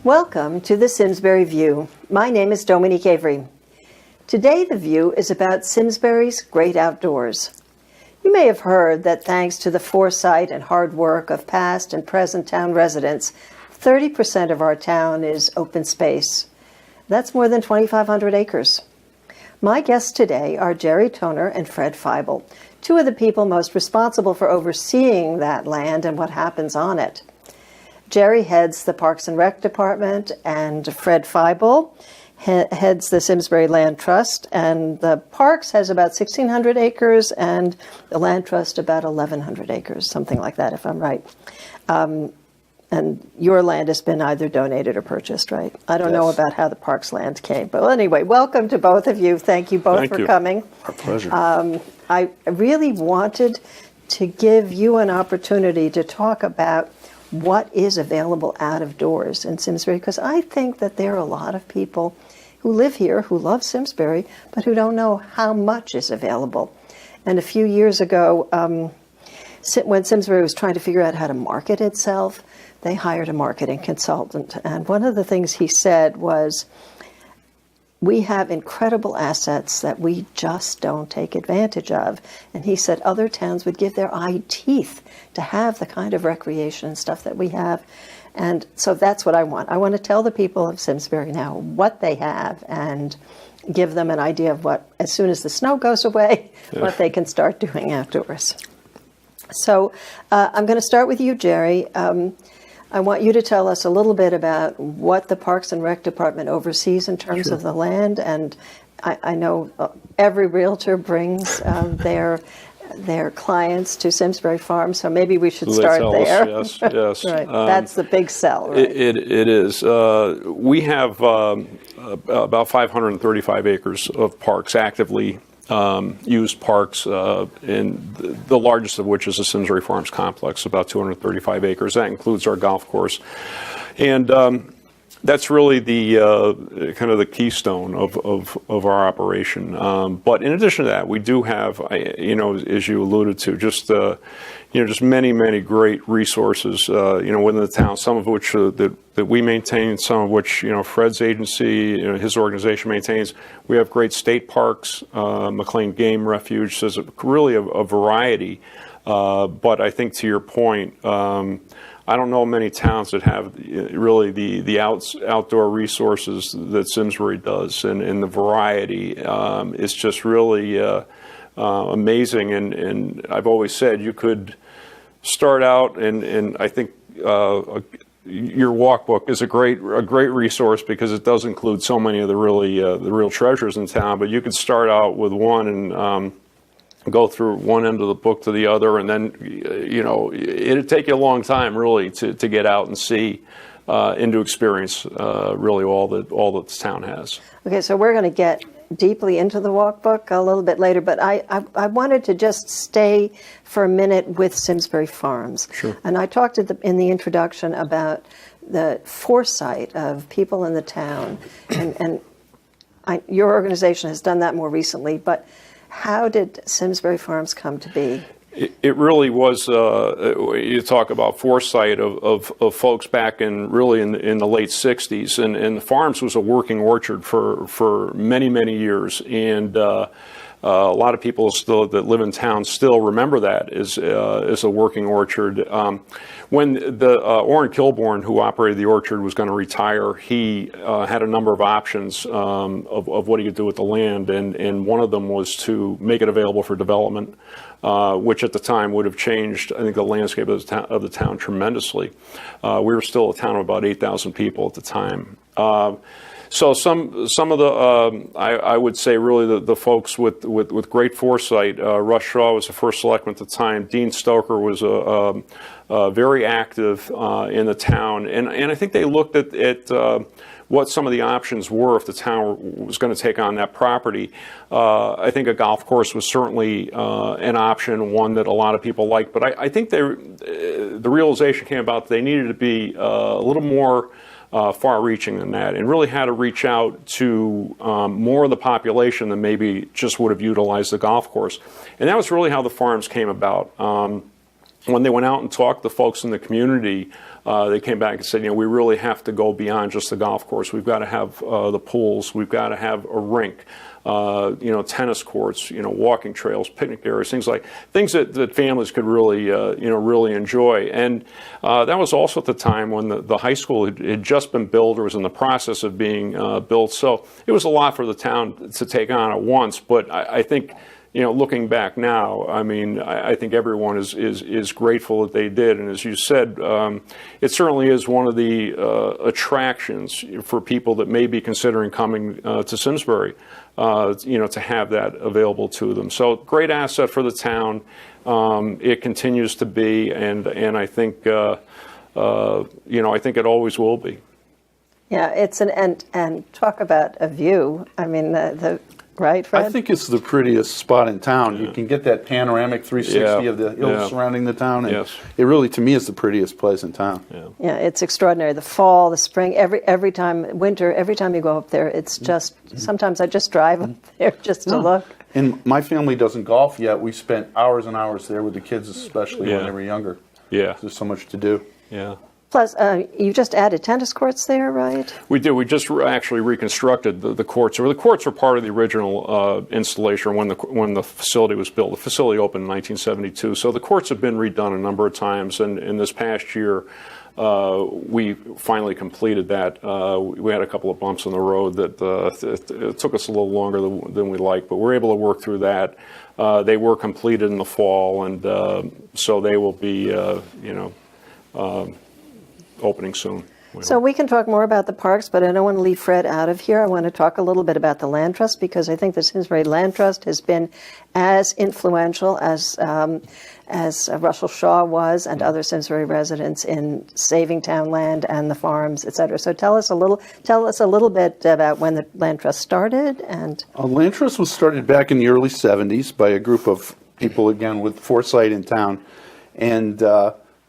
Welcome to the Simsbury View. My name is Dominique Avery. Today the View is about Simsbury's great outdoors. You may have heard that thanks to the foresight and hard work of past and present town residents, 30% of our town is open space. That's more than 2,500 acres. My guests today are Jerry Toner and Fred Feibel, two of the people most responsible for overseeing that land and what happens on it. Jerry heads the Parks and Rec Department, and Fred Feibel heads the Simsbury Land Trust, and the Parks has about 1,600 acres, and the Land Trust about 1,100 acres, something like that, if I'm right. And your land has been either donated or purchased, right? I don't know about how the Parks land came, but anyway, welcome to both of you. Thank you both for coming. Our pleasure. I really wanted to give you an opportunity to talk about what is available out of doors in Simsbury, because I think that there are a lot of people who live here who love Simsbury, but who don't know how much is available. And a few years ago, when Simsbury was trying to figure out how to market itself, they hired a marketing consultant. And one of the things he said was, we have incredible assets that we just don't take advantage of. And he said other towns would give their eye teeth to have the kind of recreation and stuff that we have. And so that's what I want. I want to tell the people of Simsbury now what they have and give them an idea of what, as soon as the snow goes away, what they can start doing outdoors. So I'm going to start with you, Jerry. I want you to tell us a little bit about what the Parks and Rec Department oversees in terms of the land. And I know every realtor brings their clients to Simsbury Farms, so maybe we should start there. Us, yes. Right. That's the big sell, right? It is. We have about 535 acres of parks, actively used parks, and the largest of which is the Simsbury Farms complex, about 235 acres. That includes our golf course. And that's really the kind of the keystone of our operation. But in addition to that, we do have, as you alluded to, just many great resources, within the town. Some of which that we maintain, some of which Fred's agency, his organization maintains. We have great state parks, McClain Game Refuge. So there's really a variety. But I think to your point, I don't know many towns that have really the outdoor resources that Simsbury does, and the variety is just really amazing. And I've always said you could start out, and I think your walkbook is a great resource because it does include so many of the real treasures in town. But you could start out with one and go through one end of the book to the other, and then it'd take you a long time really to get out and see and to experience really all that the town has. Okay, so we're going to get deeply into the walkbook a little bit later, but I wanted to just stay for a minute with Simsbury Farms. Sure. And I talked in the introduction about the foresight of people in the town, and your organization has done that more recently, but how did Simsbury Farms come to be? It really was, you talk about foresight of folks back in the late 60s, and the Farms was a working orchard for many years, and a lot of people still that live in town still remember that as a working orchard. When the Orrin Kilborn, who operated the orchard, was going to retire, he had a number of options of what he could do with the land, and one of them was to make it available for development, which at the time would have changed, I think, the landscape of the town tremendously. We were still a town of about 8,000 people at the time. So some of the I would say really the folks with great foresight. Russ Shaw was the first selectman at the time. Dean Stoker was very active in the town, and I think they looked at what some of the options were if the town was going to take on that property. I think a golf course was certainly an option, one that a lot of people liked. But I think the realization came about that they needed to be a little more far-reaching than that, and really had to reach out to more of the population than maybe just would have utilized the golf course. And that was really how the Farms came about. When they went out and talked to folks in the community, they came back and said, we really have to go beyond just the golf course. We've got to have the pools. We've got to have a rink. Tennis courts, walking trails, picnic areas, things that families could really, really enjoy. And that was also at the time when the high school had just been built or was in the process of being built. So it was a lot for the town to take on at once. But I think, looking back now, I think everyone is grateful that they did. And as you said, it certainly is one of the attractions for people that may be considering coming to Simsbury. To have that available to them. So great asset for the town. It continues to be, and I think I think it always will be. Yeah, it's and talk about a view. The right, Fred? I think it's the prettiest spot in town. Yeah. You can get that panoramic 360 of the hills surrounding the town, and it really, to me, is the prettiest place in town. Yeah, it's extraordinary. The fall, the spring, every time, winter, every time you go up there, it's just, sometimes I just drive up there just to look. And my family doesn't golf yet. We spent hours and hours there with the kids, especially when they were younger. Yeah. There's so much to do. Yeah. Plus, you just added tennis courts there, right? We did. We just actually reconstructed the courts. Or the courts were part of the original installation when the facility was built. The facility opened in 1972. So the courts have been redone a number of times. And in this past year, we finally completed that. We had a couple of bumps in the road that it took us a little longer than we liked, but we were able to work through that. They were completed in the fall, and so they will be, opening soon. So we can talk more about the parks, but I don't want to leave Fred out of here. I want to talk a little bit about the Land Trust, because I think the Simsbury Land Trust has been as influential as Russell Shaw was and other Simsbury residents in saving town land and the farms, et cetera. So tell us a little bit about when the Land Trust started. And Land Trust was started back in the early 70s by a group of people, again, with foresight in town, and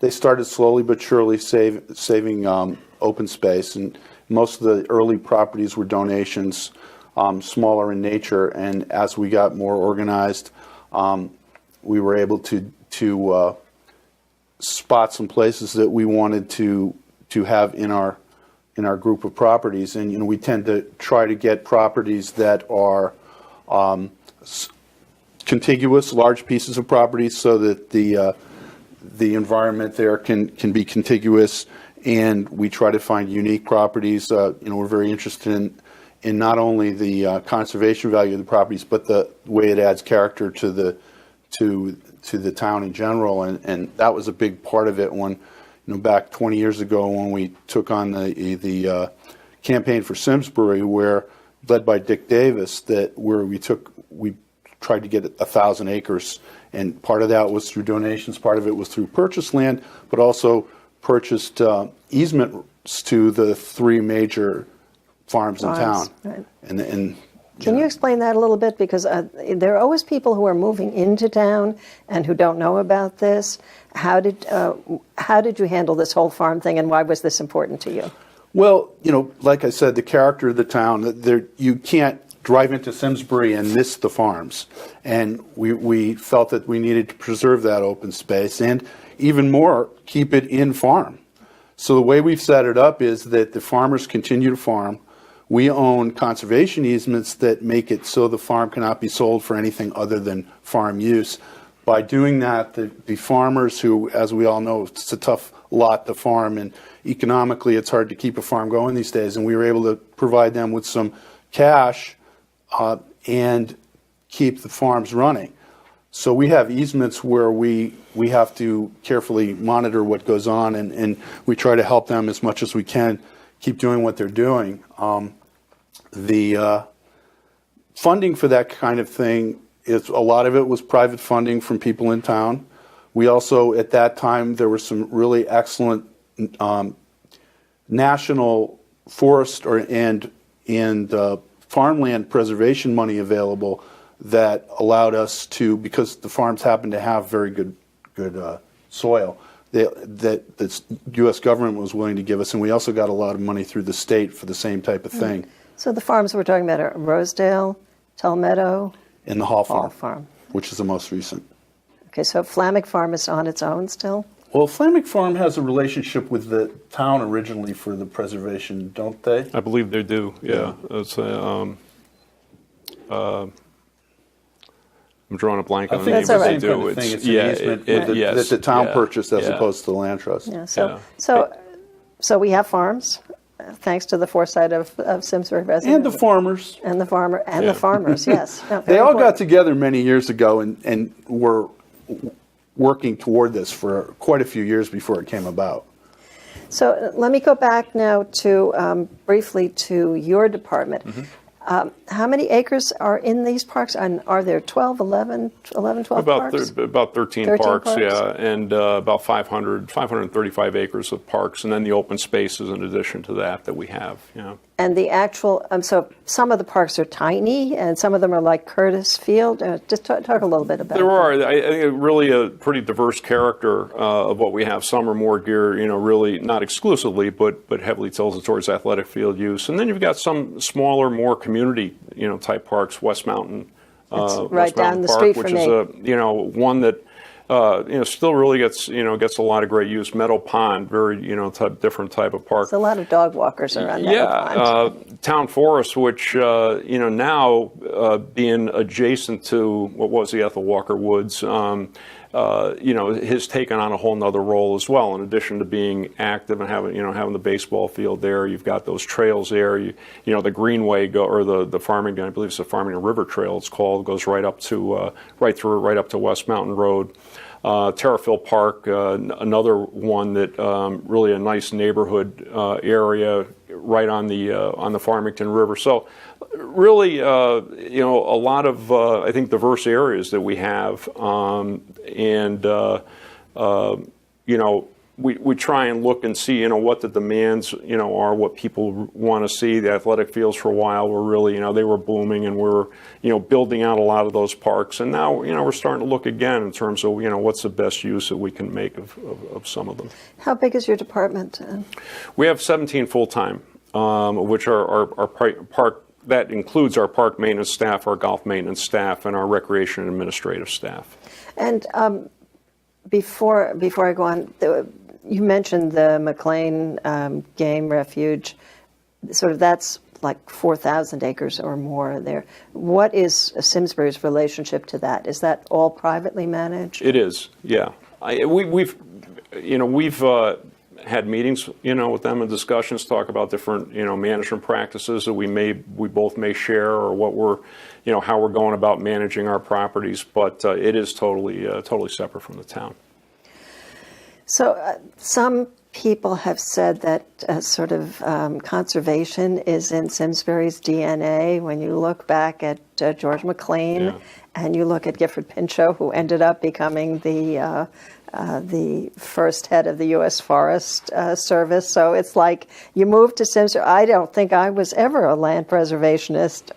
they started slowly but surely saving open space, and most of the early properties were donations, smaller in nature. And as we got more organized, we were able to spot some places that we wanted to have in our group of properties. And we tend to try to get properties that are contiguous, large pieces of properties, so that the environment there can be contiguous, and we try to find unique properties. We're very interested in not only the conservation value of the properties, but the way it adds character to the town in general. And that was a big part of it when, back 20 years ago when we took on the campaign for Simsbury, where led by Dick Davis, we tried to get 1,000 acres. And part of that was through donations, part of it was through purchased land, but also purchased easements to the 3 major farms in town. Right. And can you explain that a little bit? Because there are always people who are moving into town and who don't know about this. How did you handle this whole farm thing, and why was this important to you? Well, like I said, the character of the town, you can't drive into Simsbury and miss the farms. And we felt that we needed to preserve that open space, and even more, keep it in farm. So the way we've set it up is that the farmers continue to farm. We own conservation easements that make it so the farm cannot be sold for anything other than farm use. By doing that, the farmers who, as we all know, it's a tough lot to farm, and economically it's hard to keep a farm going these days, and we were able to provide them with some cash and keep the farms running. So we have easements where we have to carefully monitor what goes on, and we try to help them as much as we can keep doing what they're doing. The funding for that kind of thing, a lot of it was private funding from people in town. We also, at that time, there were some really excellent national forest and farmland preservation money available that allowed us to, because the farms happened to have very good soil, that the U.S. government was willing to give us, and we also got a lot of money through the state for the same type of thing. So the farms we're talking about are Rosedale, Tull Meadow, and the Hall Farm, Farm, which is the most recent. Okay, so Flammick Farm is on its own still? Well, Flamic Farm has a relationship with the town originally for the preservation, don't they? I believe they do. Yeah, it's I'm drawing a blank on the name, it's the but they same kind do. of thing. It's yeah, an easement yes, that the town yeah, purchased as yeah. opposed to the land trust. Yeah, Yeah. so we have farms, thanks to the foresight of Simsbury residents. And the farmers. And the farmer and Yeah. the farmers, yes. No, They very all got important. together many years ago and were working toward this for quite a few years before it came about. So let me go back now to briefly to your department. How many acres are in these parks? And are there 12 parks? About 13 13 parks, parks? yeah, and about 535 acres of parks, and then the open spaces in addition to that we have. Yeah. And the actual, so some of the parks are tiny, and some of them are like Curtis Field. Just talk a little bit about There are. that. I think really a pretty diverse character of what we have. Some are more geared, really not exclusively, but heavily tilted towards athletic field use. And then you've got some smaller, more community, type parks. West Mountain, It's right West down Mountain the Park, street which from is me. one that still really gets a lot of great use. Meadow Pond, very different type of park. There's a lot of dog walkers around that pond. Town Forest, which now being adjacent to what was the Ethel Walker Woods, has taken on a whole nother role as well. In addition to being active and having the baseball field there, you've got those trails there. The Greenway the Farmington, I believe it's the Farmington River Trail. It's called, goes right up to West Mountain Road. Terrafil Park, another one that really a nice neighborhood area right on the Farmington River. So really, a lot of I think diverse areas that we have, we try and look and see what the demands are, what people want to see. The athletic fields for a while were really they were booming, and we're building out a lot of those parks. And now we're starting to look again in terms of what's the best use that we can make of some of them. How big is your department? We have 17 full-time, which are our park. That includes our park maintenance staff, our golf maintenance staff, and our recreation and administrative staff. And before I go on, you mentioned the McClain game refuge. Sort of that's like 4,000 acres or more there. What is Simsbury's relationship to that? Is that all privately managed? It is, yeah. We've had meetings, with them and discussions, talk about different, management practices that we both may share, or what we're, how we're going about managing our properties. But it is totally separate from the town. So some people have said that sort of conservation is in Simsbury's DNA. When you look back at George McClain, and you look at Gifford Pinchot, who ended up becoming the first head of the U.S. Forest Service. So it's like you moved to Simsbury. I don't think I was ever a land preservationist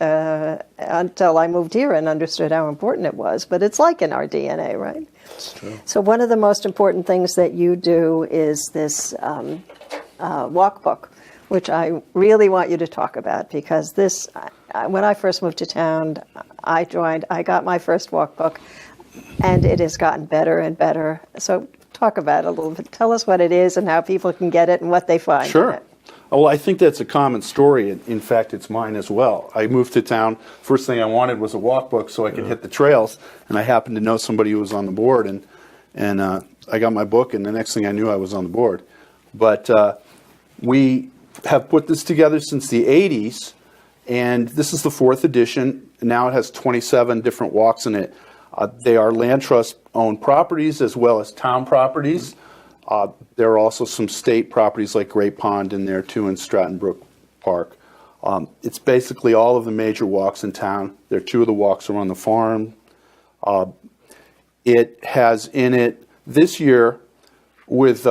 until I moved here and understood how important it was. But it's like in our DNA, right? That's true. So one of the most important things that you do is this walk book, which I really want you to talk about, because this, when I first moved to town, I got my first walk book, and it has gotten better and better. So talk about it a little bit. Tell us what it is and how people can get it and what they find. Sure. In it. Well, I think that's a common story. In fact, it's mine as well. I moved to town. First thing I wanted was a walk book so I could hit the trails, and I happened to know somebody who was on the board, and I got my book, and the next thing I knew, I was on the board. But we have put this together since the 80s, and this is the 4th edition. Now it has 27 different walks in it. They are land trust owned properties as well as town properties. There are also some state properties like Great Pond in there too, in Stratton Brook Park. It's basically all of the major walks in town. There are 2 of the walks are on the farm. It has in it this year, with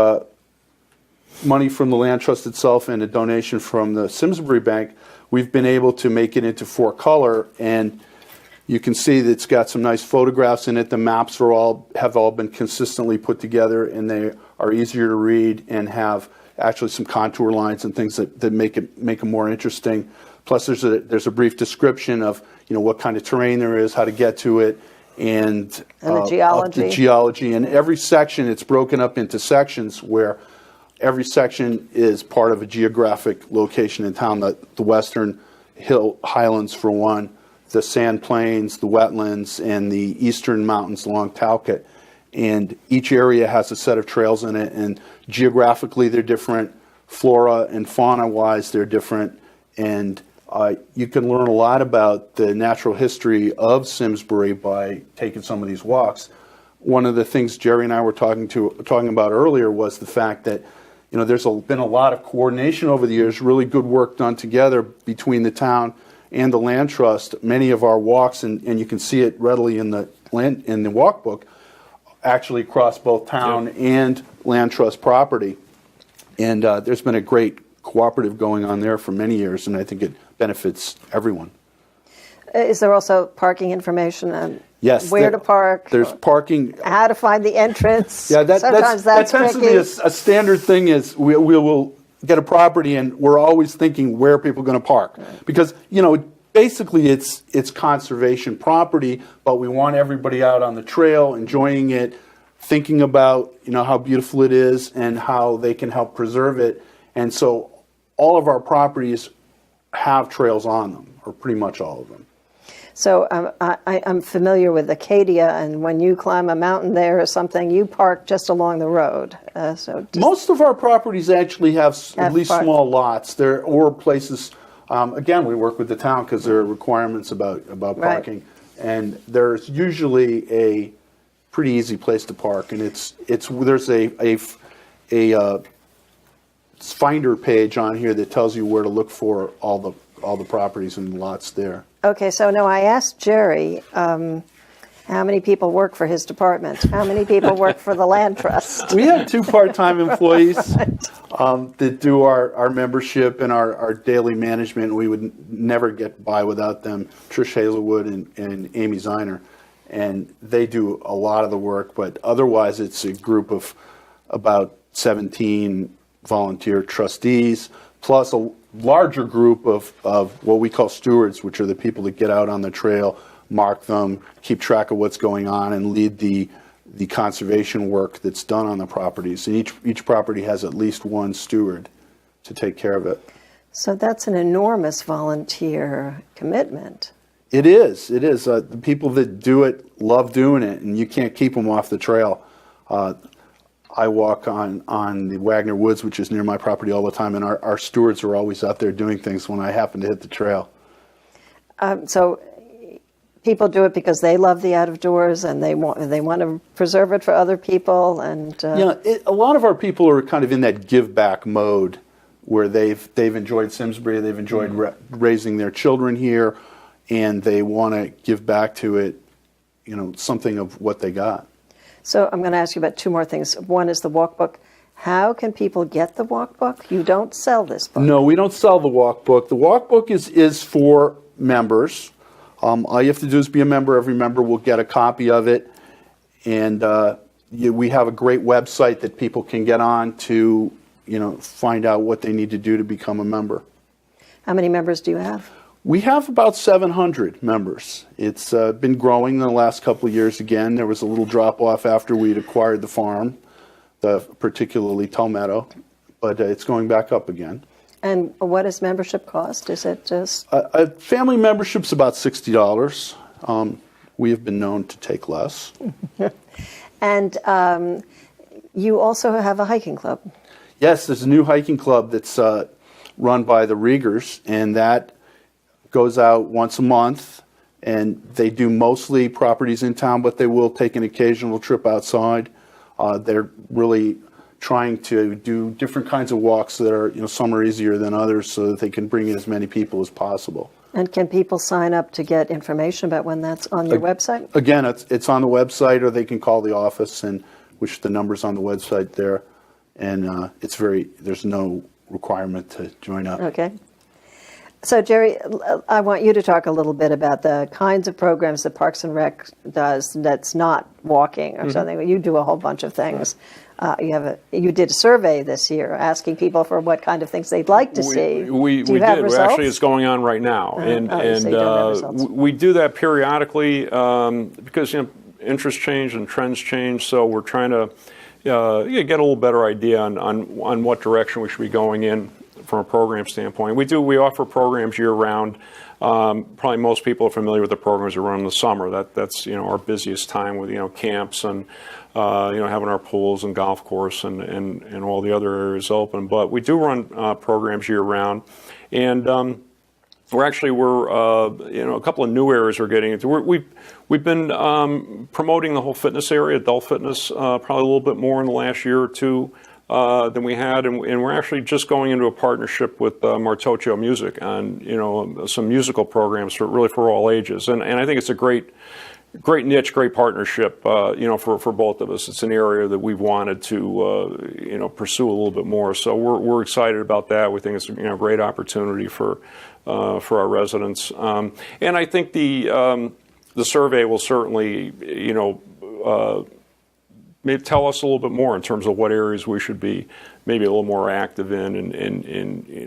money from the land trust itself and a donation from the Simsbury Bank, we've been able to make it into 4-color, and you can see that it's got some nice photographs in it. The maps have all been consistently put together, and they are easier to read and have actually some contour lines and things that make them more interesting. Plus, there's a brief description of what kind of terrain there is, how to get to it, and the geology. of the geology. And every section, it's broken up into sections where every section is part of a geographic location in town. The western highlands, for one, the sand plains, the wetlands, and the eastern mountains along Talcott. And each area has a set of trails in it, and geographically they're different. Flora and fauna-wise, they're different. And you can learn a lot about the natural history of Simsbury by taking some of these walks. One of the things Jerry and I were talking about earlier was the fact that there's been a lot of coordination over the years, really good work done together between the town and the Land Trust. Many of our walks, and you can see it readily in the walk book, actually cross both town and Land Trust property. And there's been a great cooperative going on there for many years, and I think it benefits everyone. Is there also parking information on yes, where to park? There's parking. How to find the entrance? Yeah, that tends tricky. to be a standard thing. Is we will get a property and we're always thinking where people are going to park, because basically it's conservation property, but we want everybody out on the trail enjoying it, thinking about how beautiful it is and how they can help preserve it. And so all of our properties have trails on them, or pretty much all of them. So I'm familiar with Acadia, and when you climb a mountain there or something, you park just along the road. Most of our properties actually have at least small lots there, or places. Again, we work with the town because there are requirements about parking, and there's usually a pretty easy place to park, and there's a finder page on here that tells you where to look for all the properties and lots there. Okay, so now I asked Jerry how many people work for his department. How many people work for the Land Trust? We have 2 part-time employees that do our membership and our daily management. We would never get by without them, Trish Hazelwood and Amy Ziner. And they do a lot of the work, but otherwise it's a group of about 17 volunteer trustees, plus a larger group of what we call stewards, which are the people that get out on the trail, mark them, keep track of what's going on, and lead the conservation work that's done on the properties. And each property has at least one steward to take care of it. So that's an enormous volunteer commitment. It is. The people that do it love doing it, and you can't keep them off the trail. I walk on the Wagner Woods, which is near my property, all the time, and our stewards are always out there doing things when I happen to hit the trail. So people do it because they love the out of doors and they want to preserve it for other people. And a lot of our people are kind of in that give back mode, where they've enjoyed Simsbury, they've enjoyed raising their children here, and they want to give back to it, something of what they got. So I'm going to ask you about 2 more things. One is the walk book. How can people get the walk book? You don't sell this book. No, we don't sell the walk book. The walk book is for members. All you have to do is be a member. Every member will get a copy of it. And we have a great website that people can get on to, find out what they need to do to become a member. How many members do you have? We have about 700 members. It's been growing in the last couple of years again. There was a little drop-off after we'd acquired the farm, particularly Tulmeadow, but it's going back up again. And what does membership cost? Is it just... A family membership's about $60. We have been known to take less. And you also have a hiking club. Yes, there's a new hiking club that's run by the Riegers, and that goes out once a month, and they do mostly properties in town, but they will take an occasional trip outside. They're really trying to do different kinds of walks that are, some are easier than others, so that they can bring in as many people as possible. And can people sign up to get information about when that's on your website? Again, it's on the website, or they can call the office, and which the number's on the website there, and there's no requirement to join up. Okay. So, Jerry, I want you to talk a little bit about the kinds of programs that Parks and Rec does that's not walking or something. You do a whole bunch of things. you did a survey this year asking people for what kind of things they'd like to see. We do you have did. results? Actually, it's going on right now, so you don't have results. we do that periodically because interests change and trends change. So we're trying to get a little better idea on what direction we should be going in from a program standpoint. We offer programs year round. Probably most people are familiar with the programs we run in the summer. That's our busiest time with camps and having our pools and golf course and all the other areas open. But we do run programs year round, and we're a couple of new areas we're getting into. We've been promoting the whole fitness area, adult fitness, probably a little bit more in the last year or two than we had, and we're actually just going into a partnership with Martocchio Music on some musical programs for all ages, and I think it's a great niche, great partnership, for both of us. It's an area that we've wanted to, pursue a little bit more. So we're excited about that. We think it's a great opportunity for our residents, and I think the survey will certainly, maybe tell us a little bit more in terms of what areas we should be maybe a little more active in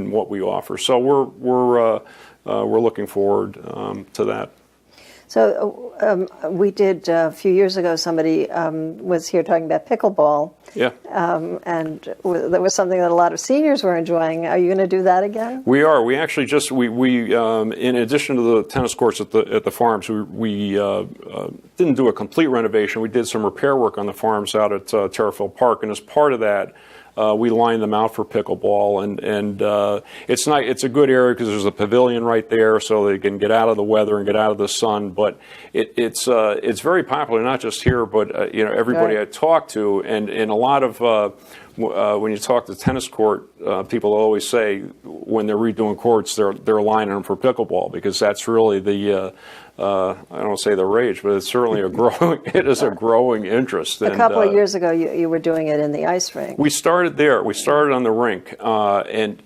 what we offer. So we're looking forward to that. So we did a few years ago. Somebody was here talking about pickleball. Yeah. And that was something that a lot of seniors were enjoying. Are you going to do that again? We are. We actually just we in addition to the tennis courts at the farms, we didn't do a complete renovation. We did some repair work on the farms out at Terrifield Park, and as part of that, we lined them out for pickleball, and it's a good area because there's a pavilion right there, so they can get out of the weather and get out of the sun. But it's very popular, not just here, but everybody Right. I talk to, and a lot of when you talk to tennis court people always say when they're redoing courts, they're lining them for pickleball because that's really the I don't want to say the rage, but it's certainly a growing interest. A couple of years ago, you were doing it in the ice rink. We started there. We started on the rink, and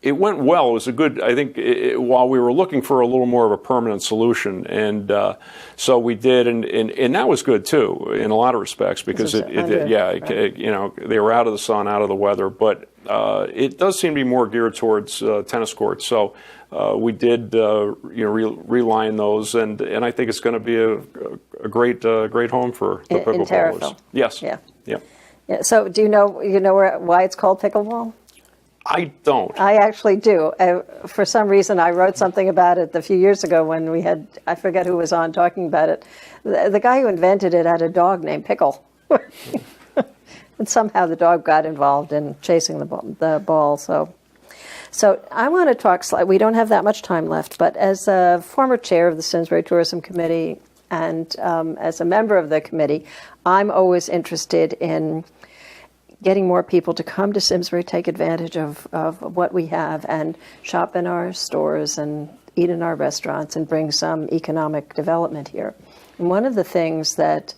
it went well. It was a good. I think while we were looking for a little more of a permanent solution, and so we did, and that was good too in a lot of respects because they were out of the sun, out of the weather, but it does seem to be more geared towards tennis courts. So. We did, reline those, and I think it's going to be a great home for the pickleballers. In Terrifield. Yes. Yeah. Yeah. Yeah. So, do you know why it's called pickleball? I don't. I actually do. For some reason, I wrote something about it a few years ago when we had, I forget who was on talking about it. The guy who invented it had a dog named Pickle. And somehow the dog got involved in chasing the ball. So I want to talk slightly. We don't have that much time left, but as a former chair of the Simsbury Tourism Committee and as a member of the committee, I'm always interested in getting more people to come to Simsbury, take advantage of what we have, and shop in our stores and eat in our restaurants and bring some economic development here. And one of the things that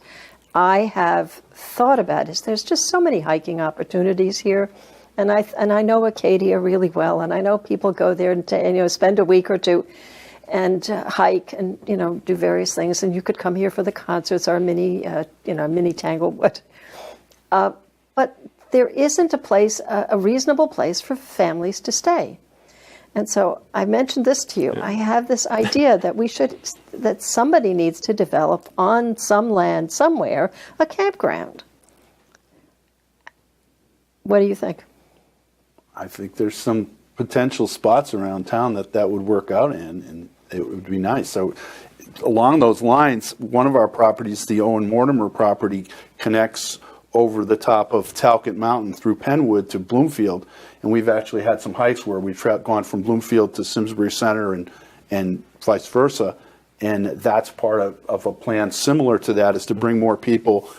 I have thought about is there's just so many hiking opportunities here. And I know Acadia really well, and I know people go there and spend a week or two and hike and do various things. And you could come here for the concerts or mini Tanglewood. But there isn't a reasonable place for families to stay. And so I mentioned this to you. I have this idea that somebody needs to develop on some land somewhere a campground. What do you think? I think there's some potential spots around town that would work out in, and it would be nice. So along those lines, one of our properties, the Owen Mortimer property, connects over the top of Talcott Mountain through Penwood to Bloomfield, and we've actually had some hikes where we've gone from Bloomfield to Simsbury Center and vice versa, and that's part of a plan similar to that, is to bring more people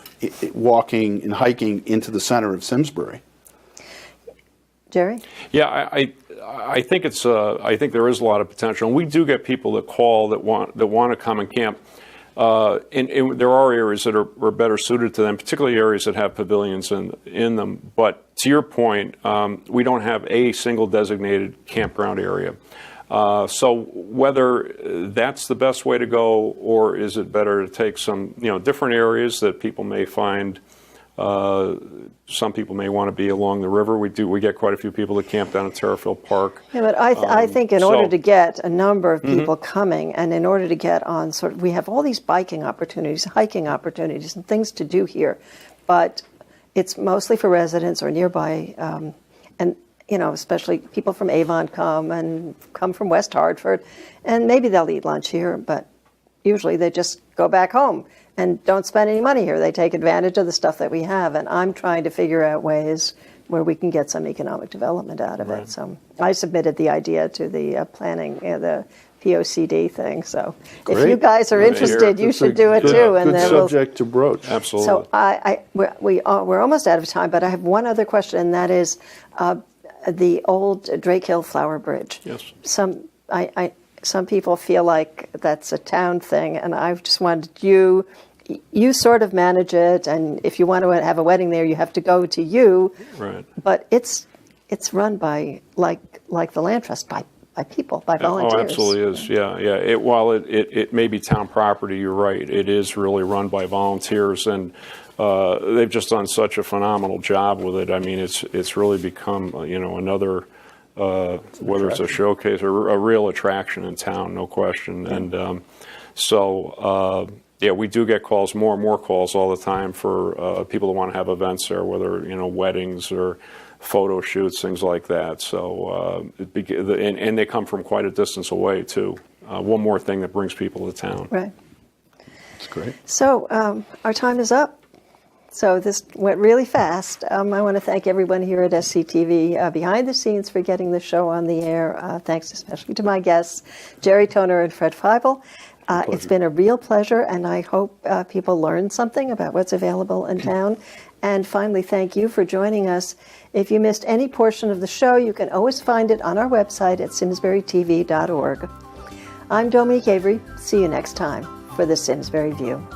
walking and hiking into the center of Simsbury. Jerry? Yeah, I think it's I think there is a lot of potential, and we do get people that call that want to come and camp. And there are areas that are better suited to them, particularly areas that have pavilions in them. But to your point, we don't have a single designated campground area. So whether that's the best way to go, or is it better to take some different areas that people may find Some people may want to be along the river. We get quite a few people that camp down at Terrifield Park. Yeah, but I think in order to get a number of people coming, and in order to get on we have all these biking opportunities, hiking opportunities, and things to do here, but it's mostly for residents or nearby, and especially people from Avon come from West Hartford, and maybe they'll eat lunch here, but usually they just go back home and don't spend any money here. They take advantage of the stuff that we have, and I'm trying to figure out ways where we can get some economic development out of it. So I submitted the idea to the planning, the POCD thing. So if you guys are interested, you should do it too. And good subject to broach. Absolutely. So we're almost out of time, but I have one other question, and that is the old Drake Hill Flower Bridge. Yes. Some people feel like that's a town thing, and I just wanted you sort of manage it, and if you want to have a wedding there, you have to go to you. Right. But it's run by like the Land Trust by people, by volunteers. Oh, absolutely is. Yeah. While it may be town property, you're right. It is really run by volunteers, and they've just done such a phenomenal job with it. I mean, it's really become another. Whether it's a showcase or a real attraction in town, no question. And we do get calls, more and more calls all the time for people that want to have events there, whether weddings or photo shoots, things like that. So and they come from quite a distance away too. One more thing that brings people to town. Right. That's great. So our time is up. So this went really fast. I want to thank everyone here at SCTV behind the scenes for getting the show on the air. Thanks especially to my guests, Jerry Toner and Fred Feibel. It's been a real pleasure, and I hope people learned something about what's available in town. And finally, thank you for joining us. If you missed any portion of the show, you can always find it on our website at simsburytv.org. I'm Dominique Avery. See you next time for the Simsbury View.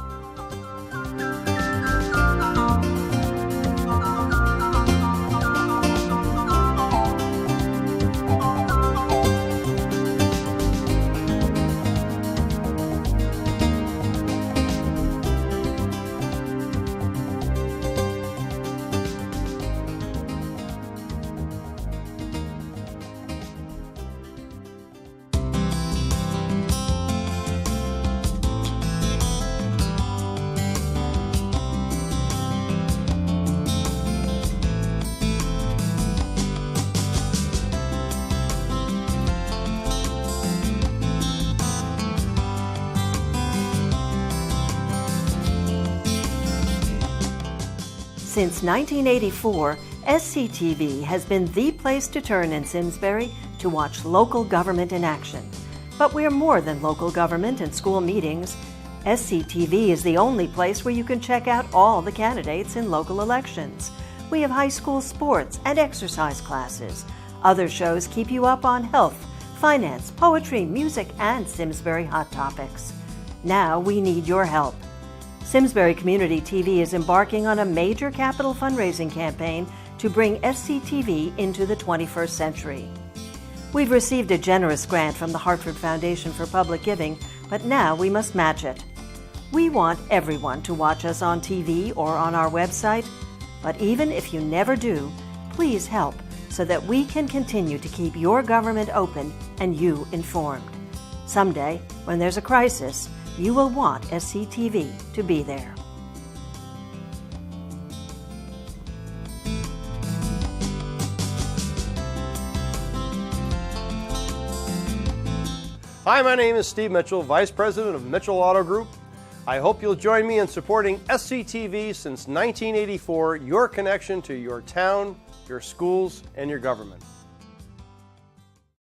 Since 1984, SCTV has been the place to turn in Simsbury to watch local government in action. But we're more than local government and school meetings. SCTV is the only place where you can check out all the candidates in local elections. We have high school sports and exercise classes. Other shows keep you up on health, finance, poetry, music, and Simsbury hot topics. Now we need your help. Simsbury Community TV is embarking on a major capital fundraising campaign to bring SCTV into the 21st century. We've received a generous grant from the Hartford Foundation for Public Giving, but now we must match it. We want everyone to watch us on TV or on our website, but even if you never do, please help so that we can continue to keep your government open and you informed. Someday, when there's a crisis, you will want SCTV to be there. Hi, my name is Steve Mitchell, Vice President of Mitchell Auto Group. I hope you'll join me in supporting SCTV since 1984, your connection to your town, your schools, and your government.